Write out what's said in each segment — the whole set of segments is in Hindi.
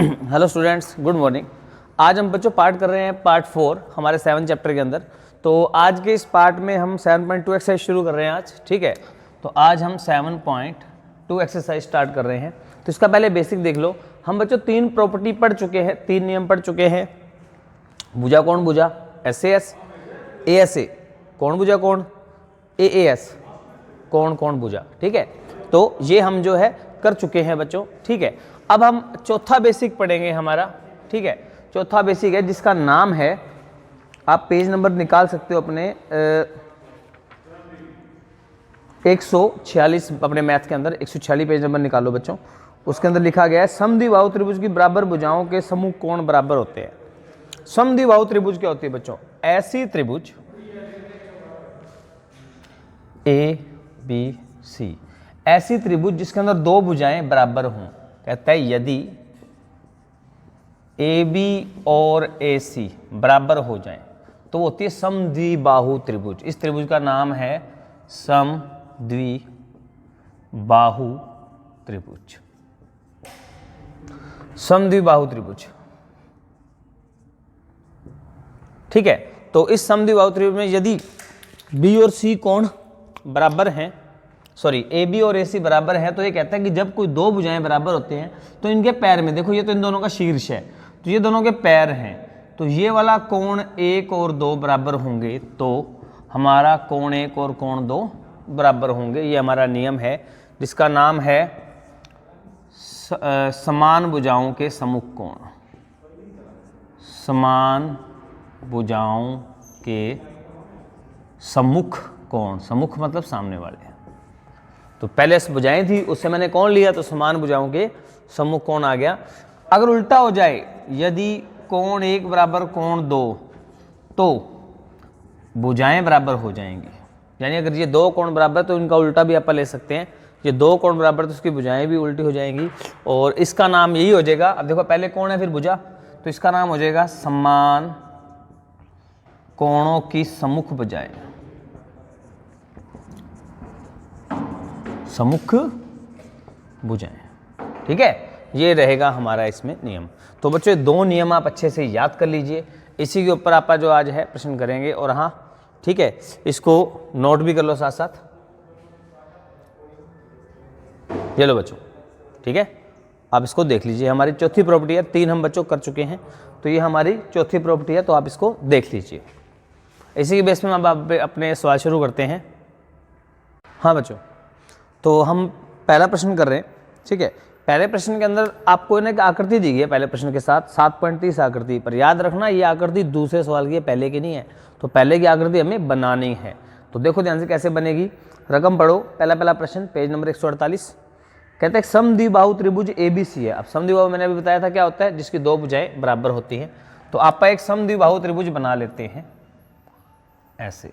Hello students, good morning. आज हम बच्चों पार्ट कर रहे हैं पार्ट 4 हमारे 7 चैप्टर के अंदर। तो आज के इस पार्ट में हम 7.2 एक्सरसाइज शुरू कर रहे हैं आज, ठीक है। तो आज हम 7.2 एक्सरसाइज स्टार्ट कर रहे हैं। तो इसका पहले बेसिक देख लो। हम बच्चों 3 प्रॉपर्टी पढ़ चुके हैं, 3 नियम पढ़ चुके हैं। भुजा कौन भुजा, SAS, ASA कौन भुजा कौन, AAS कौन कौन भुजा, ठीक है। तो ये हम जो है कर चुके हैं बच्चों, ठीक है। अब हम चौथा बेसिक पढ़ेंगे हमारा, ठीक है। चौथा बेसिक है जिसका नाम है, आप पेज नंबर निकाल सकते हो अपने 146 अपने मैथ के अंदर 146 पेज नंबर निकालो बच्चों। उसके अंदर लिखा गया है समद्विबाहु त्रिभुज की बराबर भुजाओं के समूह कोण बराबर होते हैं। समद्विबाहु त्रिभुज क्या होती है बच्चों? ऐसी त्रिभुज ABC, ऐसी त्रिभुज जिसके अंदर दो भुजाएं बराबर हों। कहता है यदि AB और AC बराबर हो जाएं तो वो होती है समद्विबाहु त्रिभुज। इस त्रिभुज का नाम है समद्विबाहु त्रिभुज। समद्विबाहु त्रिभुज, ठीक है। तो इस समद्विबाहु त्रिभुज में यदि B और C कोण बराबर हैं, सॉरी AB और AC बराबर है, तो ये कहता है कि जब कोई दो भुजाएं बराबर होते हैं तो इनके पैर में, देखो ये तो इन दोनों का शीर्ष है, तो ये दोनों के पैर हैं, तो ये वाला कोण 1 और 2 बराबर होंगे तो हमारा कोण 1 और कोण 2 बराबर होंगे। ये हमारा नियम है जिसका नाम है समान भुजाओं के सम्मुख कोण। समान भुजाओं के सम्मुख कोण, सम्मुख मतलब सामने वाले। तो पहले भुजाएं थी, उससे मैंने कौन लिया, तो समान भुजाओं के सम्मुख कोण आ गया। अगर उल्टा हो जाए, यदि कोण 1 बराबर कोण 2, तो भुजाएं बराबर हो जाएंगी। यानी अगर ये दो कोण बराबर तो इनका उल्टा भी आप ले सकते हैं। ये दो कोण बराबर तो उसकी भुजाएं भी उल्टी हो जाएंगी और इसका नाम यही हो जाएगा। अब देखो पहले कोण है फिर भुजा, तो इसका नाम हो जाएगा समान कोणों की सम्मुख भुजाएं। सम्मुख भुजाएं, ठीक है। ये रहेगा हमारा इसमें नियम। तो बच्चों दो नियम आप अच्छे से याद कर लीजिए। इसी के ऊपर आप जो आज है प्रश्न करेंगे। और हाँ ठीक है, इसको नोट भी कर लो साथ साथ। ये लो बच्चों, ठीक है। आप इसको देख लीजिए। हमारी चौथी प्रॉपर्टी है, 3 हम बच्चों कर चुके हैं, तो ये हमारी चौथी प्रॉपर्टी है, तो आप इसको देख लीजिए। इसी के बेस में हम आप अपने सवाल शुरू करते हैं। हाँ बच्चों, तो हम पहला प्रश्न कर रहे हैं, ठीक है। पहले प्रश्न के अंदर आपको एक आकृति दी गई है पहले प्रश्न के साथ, 7.30 आकृति। पर याद रखना ये आकृति दूसरे सवाल की है, पहले की नहीं है। तो पहले की आकृति हमें बनानी है। तो देखो ध्यान से कैसे बनेगी। रकम पढ़ो। पहला प्रश्न पेज नंबर 148। कहते हैं समद्विबाहु त्रिभुज ABC है। अब समद्विबाहु मैंने अभी बताया था क्या होता है, जिसकी दो भुजाएं बराबर होती हैं। तो आप एक समद्विबाहु त्रिभुज बना लेते हैं ऐसे।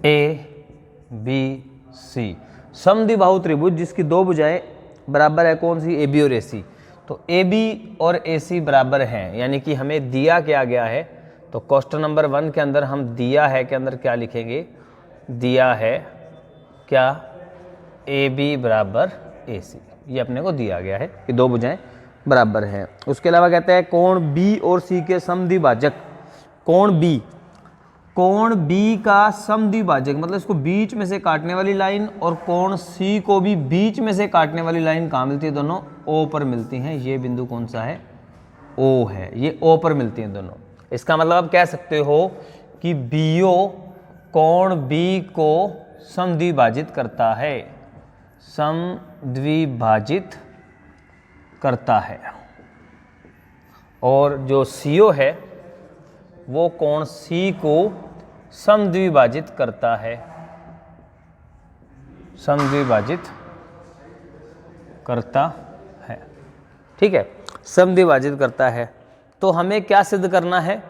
ABC समद्विबाहु त्रिभुज जिसकी दो भुजाएं बराबर है, कौन सी? AB और AC। तो AB और AC बराबर हैं, यानी कि हमें दिया क्या गया है, तो क्वेश्चन नंबर 1 के अंदर हम दिया है के अंदर क्या लिखेंगे? दिया है क्या? AB बराबर AC। ये अपने को दिया गया है कि दो भुजाएं बराबर हैं। उसके अलावा कहते हैं कोण B और C के समद्विभाजक। कोण B, कोण B का समद्विभाजक मतलब इसको बीच में से काटने वाली लाइन, और कोण C को भी बीच में से काटने वाली लाइन कहाँ मिलती है? दोनों O पर मिलती हैं। ये बिंदु कौन सा है? O है। ये O पर मिलती हैं दोनों। इसका मतलब आप कह सकते हो कि BO कोण B को समद्विभाजित करता है, समद्विभाजित करता है। और जो CO है वो कोण C को समद्विभाजित करता है, समद्विभाजित करता है, ठीक है। समद्विभाजित करता है। तो हमें क्या सिद्ध करना है?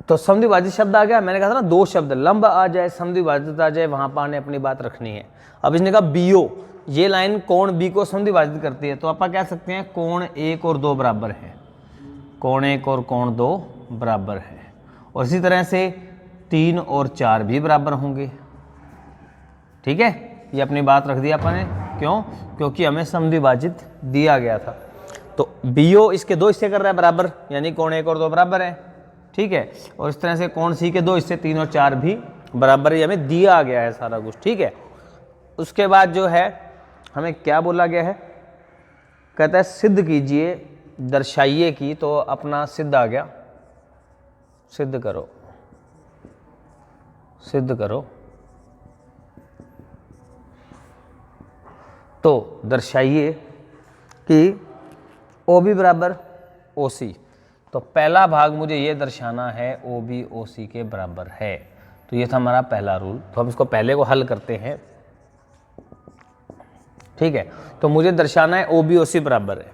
तो समद्विभाजित शब्द आ गया। मैंने कहा था ना दो शब्द, लंब आ जाए समद्विभाजित आ जाए, वहां पर अपनी बात रखनी है। अब इसने कहा BO, ये लाइन कोण B को समद्विभाजित करती है, तो आप कह सकते हैं कोण 1 और 2 बराबर है। कोण 1 और कोण 2 बराबर है। और इसी तरह से 3 और 4 भी बराबर होंगे, ठीक है। ये अपनी बात रख दिया अपन ने, क्यों? क्योंकि हमें समद्विभाजित दिया गया था। तो BO इसके 2 हिस्से कर रहा है बराबर, यानी कोण 1 और 2 बराबर है, ठीक है। और इस तरह से कोण C के 2 हिस्से 3 और 4 भी बराबर ही हमें दिया गया है सारा कुछ, ठीक है। उसके बाद जो है हमें क्या बोला गया है, कहता है सिद्ध कीजिए, दर्शाइए की, तो अपना सिद्ध आ गया, सिद्ध करो, सिद्ध करो। तो दर्शाइए कि OB बराबर OC। तो पहला भाग मुझे ये दर्शाना है OB OC के बराबर है। तो ये था हमारा पहला रूल। तो हम इसको पहले को हल करते हैं, ठीक है। तो मुझे दर्शाना है OB OC बराबर है।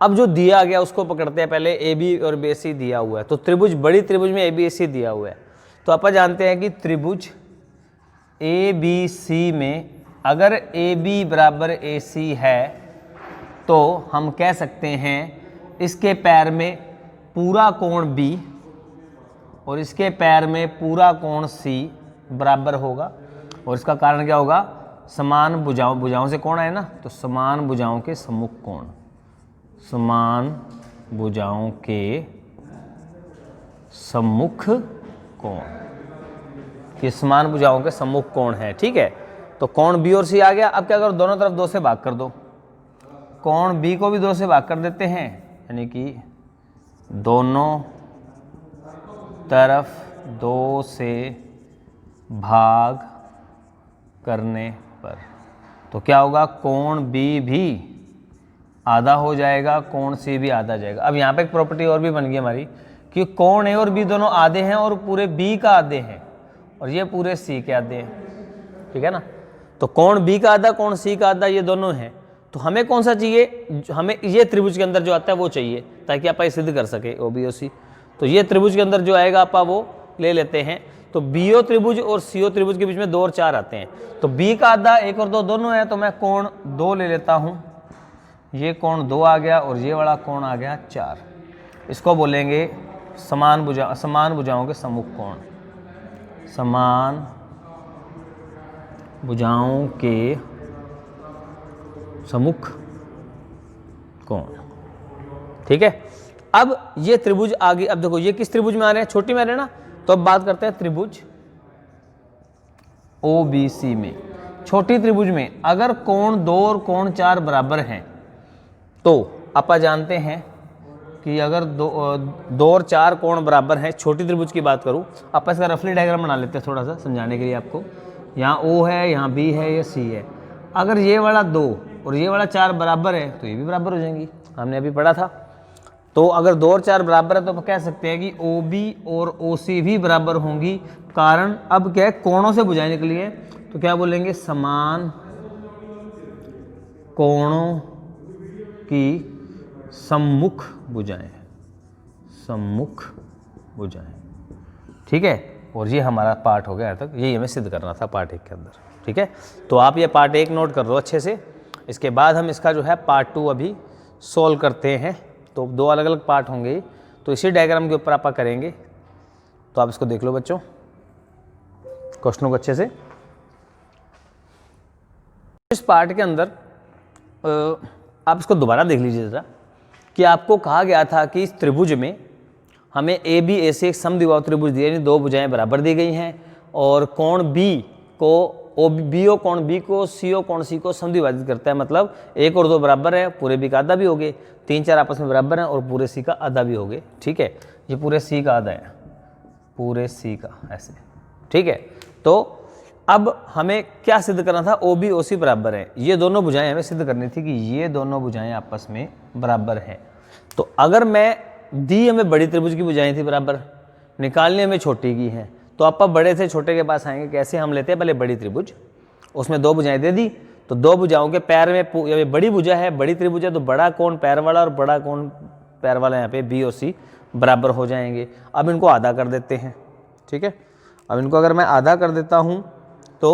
अब जो दिया गया उसको पकड़ते हैं पहले। AB और BC दिया हुआ है, तो त्रिभुज, बड़ी त्रिभुज में ABC दिया हुआ है। तो अपन जानते हैं कि त्रिभुज ABC में अगर AB बराबर AC है तो हम कह सकते हैं इसके पैर में पूरा कोण B और इसके पैर में पूरा कोण C बराबर होगा। और इसका कारण क्या होगा? समान भुजाओं से कोण है ना, तो समान भुजाओं के सम्मुख कोण, समान भुजाओं के सम्मुख कोण, ये समान भुजाओं के सम्मुख कोण है, ठीक है। तो कोण B और C आ गया। अब क्या करो, दोनों तरफ 2 से भाग कर दो। कोण B को भी 2 से भाग कर देते हैं, यानी कि दोनों तरफ 2 से भाग करने पर तो क्या होगा, कोण B भी आधा हो जाएगा, कोण C भी आधा जाएगा। अब यहाँ पे एक प्रॉपर्टी और भी बन गई हमारी कि कोण A और B दोनों आधे हैं और पूरे B का आधे हैं और ये पूरे C के आधे हैं, ठीक है ना। तो कोण B का आधा, कोण C का आधा, ये दोनों हैं। तो हमें कौन सा चाहिए? हमें ये त्रिभुज के अंदर जो आता है वो चाहिए, ताकि आप सिद्ध कर सके OB OC। तो ये त्रिभुज के अंदर जो आएगा आप वो ले लेते हैं। तो BO त्रिभुज और CO त्रिभुज के बीच में 2 और 4 आते हैं। तो B का आधा 1 और 2 दोनों है, तो मैं कोण 2 ले लेता हूँ। ये कोण 2 आ गया और ये वाला कोण आ गया 4। इसको बोलेंगे समान भुजाओं के सम्मुख कोण, समान भुजाओं के सम्मुख कोण, ठीक है। अब ये त्रिभुज आगे, अब देखो ये किस त्रिभुज में आ रहे हैं? छोटी में आ रहे हैं ना। तो अब बात करते हैं त्रिभुज OBC में। छोटी त्रिभुज में अगर कोण 2 और कोण 4 बराबर हैं तो आप जानते हैं कि अगर 2 और 4 कोण बराबर हैं, छोटी त्रिभुज की बात करूं, आप इसका रफली डायग्राम बना लेते हैं थोड़ा सा समझाने के लिए आपको। यहाँ O है, यहाँ B है, ये C है। अगर ये वाला 2 और ये वाला 4 बराबर है तो ये भी बराबर हो जाएंगी, हमने अभी पढ़ा था। तो अगर 2 और 4 बराबर है तो हम कह सकते हैं कि OB और OC भी बराबर होंगी। कारण अब क्या है, कोणों से भुजाएं निकली है, तो क्या बोलेंगे, समान कोणों की सम्मुख भुजाएं, सम्मुख भुजाएं, ठीक है। और ये हमारा पार्ट हो गया तक, यही हमें सिद्ध करना था पार्ट 1 के अंदर, ठीक है। तो आप ये पार्ट 1 नोट कर लो अच्छे से। इसके बाद हम इसका जो है पार्ट 2 अभी सोल्व करते हैं। तो 2 अलग अलग पार्ट होंगे, तो इसी डायग्राम के ऊपर आप करेंगे। तो आप इसको देख लो बच्चों, क्वेश्चनों को अच्छे से। इस पार्ट के अंदर आप इसको दोबारा देख लीजिए जरा, कि आपको कहा गया था कि इस त्रिभुज में हमें ABAC एक समद्विबाहु त्रिभुज दिया, यानी 2 भुजाएं बराबर दी गई हैं और कोण B को BO कोण B को CO कोण C को समद्विभाजित करता है। मतलब 1 और 2 बराबर है, पूरे B का आधा भी हो गए, 3 4 आपस में बराबर हैं और पूरे C का आधा भी हो गए, ठीक है। ये पूरे C का आधा है, पूरे C का ऐसे, ठीक है। तो अब हमें क्या सिद्ध करना था? OB OC बराबर है। ये दोनों भुजाएं हमें सिद्ध करनी थी कि ये दोनों भुजाएं आपस में बराबर हैं। तो अगर मैं दी हमें बड़ी त्रिभुज की भुजाएं थी बराबर, निकालने में छोटी की है, तो आप बड़े से छोटे के पास आएंगे। कैसे? हम लेते हैं पहले बड़ी त्रिभुज, उसमें 2 भुजाएं दे दी, तो 2 भुजाओं के पैर में बड़ी भुजा है, बड़ी त्रिभुज है, तो बड़ा कोण पैर वाला और बड़ा कोण पैर वाला यहाँ पे B और C बराबर हो जाएंगे। अब इनको आधा कर देते हैं, ठीक है। अब इनको अगर मैं आधा कर देता हूँ तो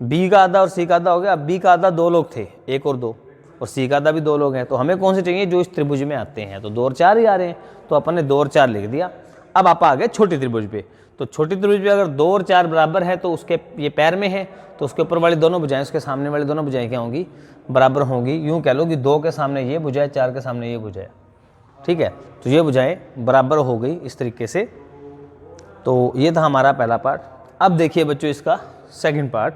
B का आधा और C का आधा हो गया। अब B का आधा 2 लोग थे, 1 और 2, और C का आधा भी 2 लोग हैं। तो हमें कौन से चाहिए? जो इस त्रिभुज में आते हैं। तो 2 और 4 ही आ रहे हैं, तो अपन ने 2 और 4 लिख दिया। अब आप आ गए छोटी त्रिभुज पे। तो छोटी त्रिभुज पे अगर 2 और 4 बराबर है तो उसके ये पैर में है, तो उसके ऊपर वाली दोनों भुजाएं उसके सामने वाली दोनों भुजाएं क्या होंगी, बराबर होंगी। यूं कह लो कि 2 के सामने ये भुजा है, 4 के सामने ये भुजा है, ठीक है। तो ये भुजाएं बराबर हो गई इस तरीके से। तो ये था हमारा पहला पार्ट। अब देखिए बच्चों इसका सेकंड पार्ट।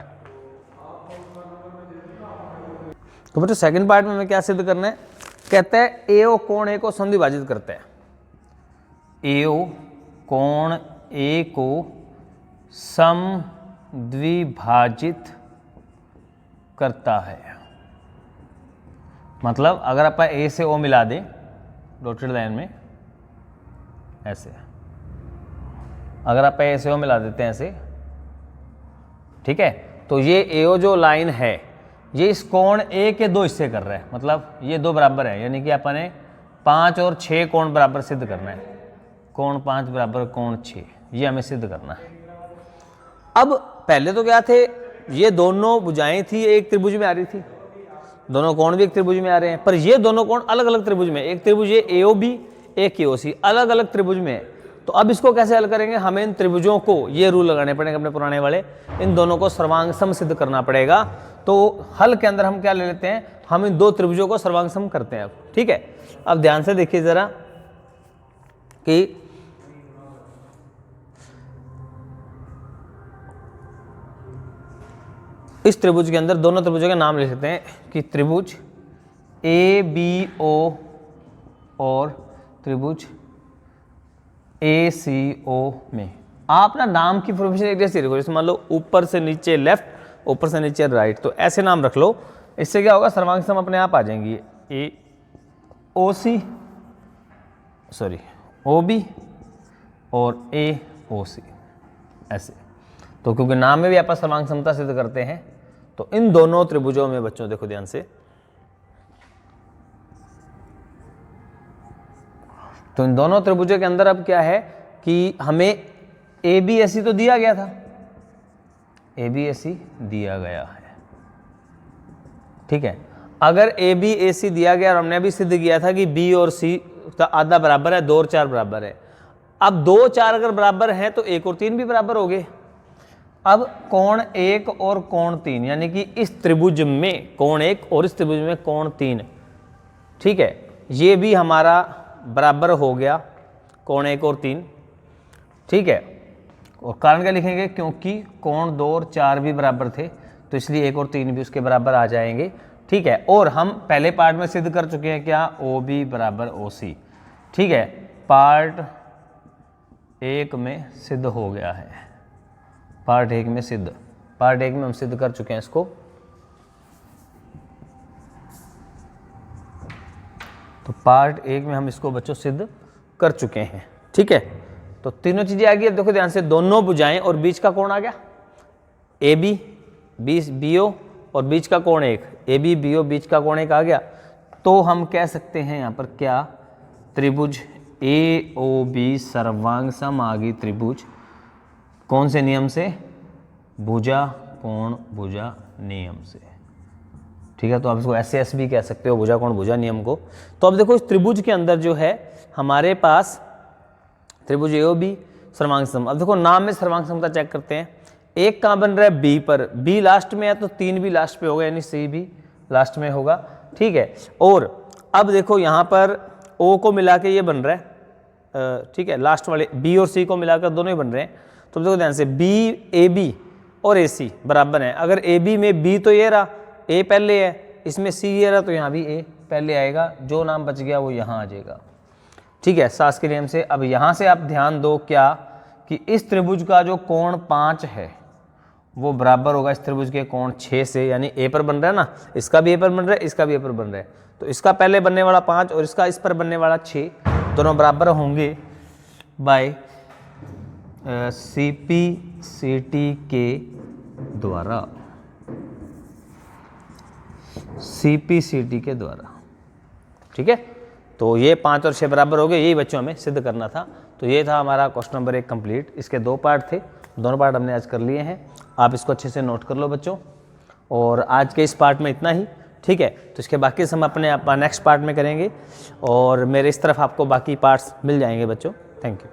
तो बच्चों सेकंड पार्ट में हमें क्या सिद्ध करना है, कहते हैं एओ कोण ए को समद्विभाजित करते हैं। एओ कोण ए को समद्विभाजित करता है। मतलब अगर आप ए से ओ मिला दें डॉटेड लाइन में ऐसे, अगर आप ए से ओ मिला देते हैं ऐसे, ठीक है, तो ये एओ जो लाइन है ये इस कोण ए के 2 हिस्से कर रहा है। मतलब ये 2 बराबर है, यानी कि अपने 5 और 6 कोण बराबर सिद्ध करना है। कोण 5 बराबर कोण 6, ये हमें सिद्ध करना है। अब पहले तो क्या थे, ये दोनों भुजाएं थी एक त्रिभुज में आ रही थी, दोनों कोण भी एक त्रिभुज में आ रहे हैं, पर ये दोनों कोण अलग अलग त्रिभुज में, एक त्रिभुज ये एओ बी, एक एओ सी, अलग अलग त्रिभुज में है। तो अब इसको कैसे हल करेंगे, हमें इन त्रिभुजों को, ये रूल लगाने पड़ेंगे अपने पुराने वाले, इन दोनों को सर्वांग सम सिद्ध करना पड़ेगा। तो हल के अंदर हम क्या ले लेते हैं, हम इन 2 त्रिभुजों को सर्वांग सम करते हैं अब, ठीक है। अब ध्यान से देखिए जरा कि इस त्रिभुज के अंदर दोनों त्रिभुजों के नाम ले सकते हैं कि त्रिभुज ए बी ओ और त्रिभुज ए सी ओ में आप ना नाम की प्रोफेशन एक जैसी रखो। जैसे मान लो ऊपर से नीचे लेफ्ट, ऊपर से नीचे राइट, तो ऐसे नाम रख लो। इससे क्या होगा, सर्वांग सम अपने आप आ जाएंगी। ए ओ सी, सॉरी ओ बी और ए ओ सी, ऐसे। तो क्योंकि नाम में भी आप सर्वांग समता सिद्ध करते हैं, तो इन दोनों त्रिभुजों में बच्चों देखो ध्यान से, तो इन दोनों त्रिभुजों के अंदर अब क्या है कि हमें ए बी ए सी तो दिया गया था, ए बी ए सी दिया गया है, ठीक है। अगर ए बी ए सी दिया गया और हमने अभी सिद्ध किया था कि बी और सी का आधा बराबर है, 2 और 4 बराबर है। अब 2 4 अगर बराबर हैं तो 1 और 3 भी बराबर हो गए। अब कोण 1 और कोण 3, यानी कि इस त्रिभुज में कोण 1 और इस त्रिभुज में कोण 3, ठीक है, ये भी हमारा बराबर हो गया, कोण 1 और 3, ठीक है। और कारण क्या लिखेंगे, क्योंकि कोण 2 और 4 भी बराबर थे, तो इसलिए 1 और 3 भी उसके बराबर आ जाएंगे, ठीक है। और हम पहले पार्ट में सिद्ध कर चुके हैं क्या, ओ बी बराबर ओ सी, ठीक है, पार्ट 1 में सिद्ध हो गया है, पार्ट 1 में सिद्ध, पार्ट 1 में हम सिद्ध कर चुके हैं इसको। तो पार्ट 1 में हम इसको बच्चों सिद्ध कर चुके हैं, ठीक है। तो तीनों चीजें आ गई। अब देखो ध्यान से, दोनों भुजाएं और बीच का कोण आ गया, ए बी बी ओ और बीच का कोण 1, ए बी बी ओ, बीच का कोण 1 आ गया। तो हम कह सकते हैं यहाँ पर क्या, त्रिभुज ए ओ बी सर्वांग सम आ गई त्रिभुज, कौन से नियम से, भुजा कोण भुजा नियम से, ठीक है। तो आप इसको ऐसे ऐसे भी कह सकते हो, भुजा कोण भुजा नियम को। तो अब देखो इस त्रिभुज के अंदर जो है हमारे पास त्रिभुज ए ओ बी सर्वांग सम। अब देखो नाम में सर्वांग समता चेक करते हैं, एक कहाँ बन रहा है, बी पर, बी लास्ट में है तो 3 भी लास्ट पे होगा, यानी सी भी लास्ट में होगा, ठीक है। और अब देखो यहाँ पर ओ को मिला के ये बन रहा है, ठीक है, लास्ट वाले बी और सी को मिलाकर दोनों ही बन रहे हैं। तो देखो ध्यान से, बी ए बी और ए सी बराबर है। अगर ए बी में बी तो ये रहा, ए पहले है, इसमें सी ये रहा, तो यहाँ भी ए पहले आएगा, जो नाम बच गया वो यहाँ आ जाएगा, ठीक है, सास के नियम से। अब यहाँ से आप ध्यान दो क्या, कि इस त्रिभुज का जो कोण 5 है वो बराबर होगा इस त्रिभुज के कोण 6 से, यानी ए पर बन रहा है ना, इसका भी ए पर बन रहा है, इसका भी ए पर बन रहा है, तो इसका पहले बनने वाला 5 और इसका इस पर बनने वाला 6, दोनों बराबर होंगे by C P C T के द्वारा, सी पी सी टी के द्वारा, ठीक है। तो ये 5 और 6 बराबर हो गए, यही बच्चों हमें सिद्ध करना था। तो ये था हमारा क्वेश्चन नंबर 1 कंप्लीट। इसके 2 पार्ट थे, दोनों पार्ट हमने आज कर लिए हैं, आप इसको अच्छे से नोट कर लो बच्चों। और आज के इस पार्ट में इतना ही, ठीक है। तो इसके बाकी हम अपने नेक्स्ट पार्ट में करेंगे, और मेरे इस तरफ आपको बाकी पार्ट्स मिल जाएंगे बच्चों। Thank you.